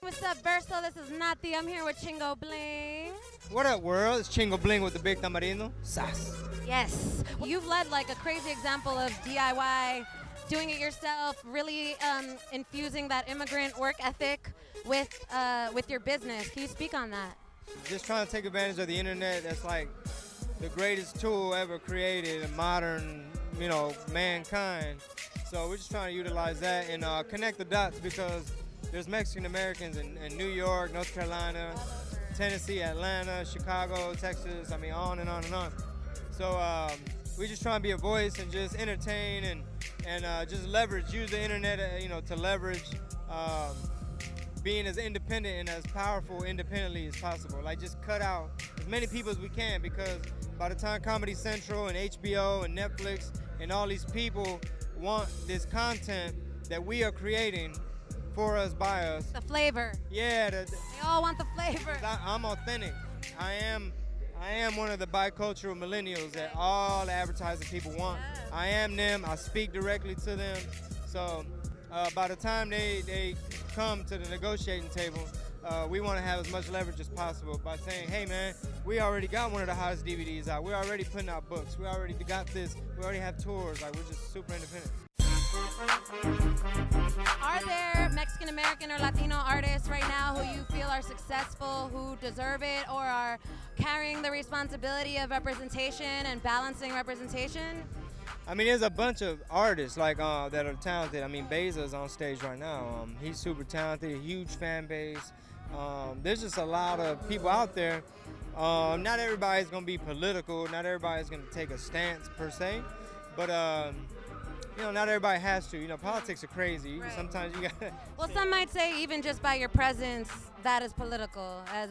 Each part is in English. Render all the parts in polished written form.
What's up, Verso? This is Nati. I'm here with Chingo Bling. What up, world? It's Chingo Bling with the Big Tamarindo. Sas. Yes. You've led like a crazy example of DIY, doing it yourself, really infusing that immigrant work ethic with your business. Can you speak on that? Just trying to take advantage of the internet. That's like the greatest tool ever created in modern, mankind. So we're just trying to utilize that and connect the dots because there's Mexican Americans in New York, North Carolina, Tennessee, Atlanta, Chicago, Texas. I mean, on and on and on. So we just try to be a voice and just entertain and just leverage, use the internet, to leverage being as independent and as powerful independently as possible. Like just cut out as many people as we can because by the time Comedy Central and HBO and Netflix and all these people want this content that we are creating for us, by us. The flavor. Yeah. They all want the flavor. I'm authentic. I am one of the bicultural millennials that all the advertising people want. Yes. I am them. I speak directly to them. So by the time they come to the negotiating table, we want to have as much leverage as possible by saying, hey man, we already got one of the hottest DVDs out. We're already putting out books. We already got this. We already have tours. Like we're just super independent. Are there Mexican American or Latino artists right now who you feel are successful, who deserve it, or are carrying the responsibility of representation and balancing representation? I mean, there's a bunch of artists like that are talented. I mean, Beza's on stage right now. He's super talented, a huge fan base. There's just a lot of people out there. Not everybody's gonna be political. Not everybody's gonna take a stance per se, but not everybody has to. Politics are crazy. Right. Sometimes you got. Well, some might say even just by your presence, that is political, as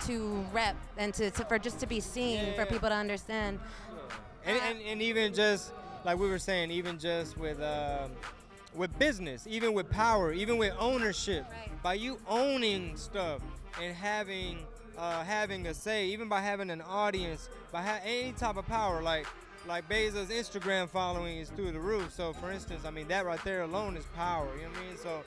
to rep and for just to be seen, for people to understand. And even just like we were saying, even just with business, even with power, even with ownership, Right. by you owning stuff and having a say, even by having an audience, by any type of power, like Beza's Instagram following is through the roof. So for instance, I mean that right there alone is power. You know what I mean? So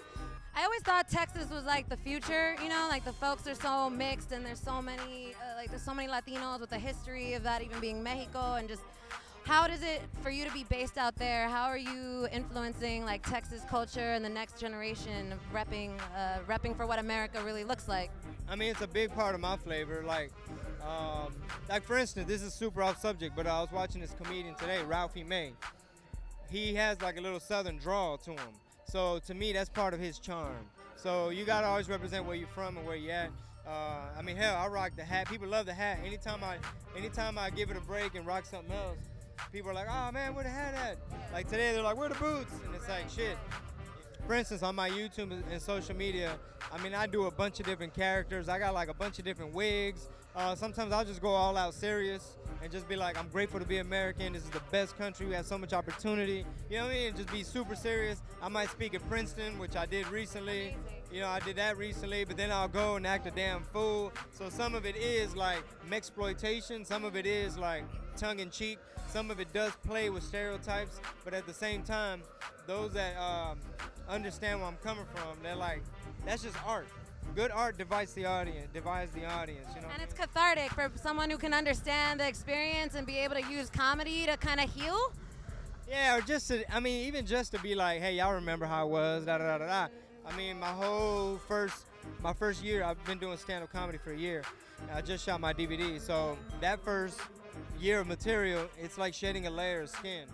I always thought Texas was like the future, like the folks are so mixed and there's so many Latinos with a history of that even being Mexico, and just how does it for you to be based out there? How are you influencing like Texas culture and the next generation of repping for what America really looks like? I mean, it's a big part of my flavor. Like for instance, this is super off subject, but I was watching this comedian today, Ralphie May. He has like a little southern drawl to him. So to me, that's part of his charm. So you gotta always represent where you're from and where you're at. I mean, hell, I rock the hat. People love the hat. Anytime I give it a break and rock something else, people are like, oh man, where the hat at? Like today, they're like, where the boots? And it's like, shit. For instance, on my YouTube and social media, I mean, I do a bunch of different characters. I got like a bunch of different wigs. Sometimes I'll just go all out serious and just be like, I'm grateful to be American. This is the best country. We have so much opportunity. You know what I mean? And just be super serious. I might speak at Princeton, which I did recently. Amazing. I did that recently, but then I'll go and act a damn fool. So some of it is like mexploitation. Some of it is like tongue-in-cheek. Some of it does play with stereotypes. But at the same time, those that understand where I'm coming from, they're like, that's just art. Good art divides the audience. And it's cathartic for someone who can understand the experience and be able to use comedy to kind of heal. Yeah, or just even just to be like, hey, y'all remember how it was, da da da da. I mean, my first year, I've been doing stand-up comedy for a year. I just shot my DVD, so that first year of material, it's like shedding a layer of skin.